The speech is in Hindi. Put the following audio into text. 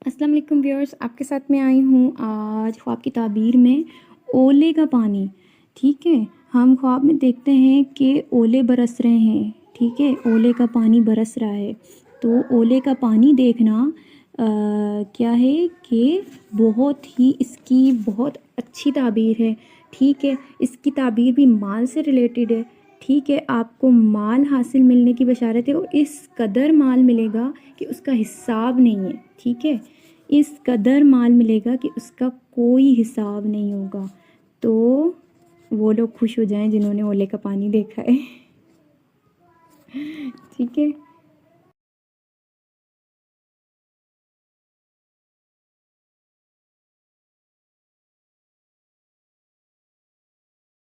अस्सलाम वालेकुम व्यूअर्स, आपके साथ मैं आई हूँ आज ख्वाब की ताबीर में ओले का पानी। ठीक है, हम ख्वाब में देखते हैं कि ओले बरस रहे हैं। ठीक है, ओले का पानी बरस रहा है। तो ओले का पानी देखना क्या है कि बहुत ही इसकी बहुत अच्छी ताबीर है। ठीक है, इसकी ताबीर भी माल से रिलेटेड है। ठीक है, आपको माल हासिल मिलने की बशारत है और इस कदर माल मिलेगा कि उसका हिसाब नहीं है। ठीक है, इस कदर माल मिलेगा कि उसका कोई हिसाब नहीं होगा। तो वो लोग खुश हो जाएं जिन्होंने ओले का पानी देखा है। ठीक है।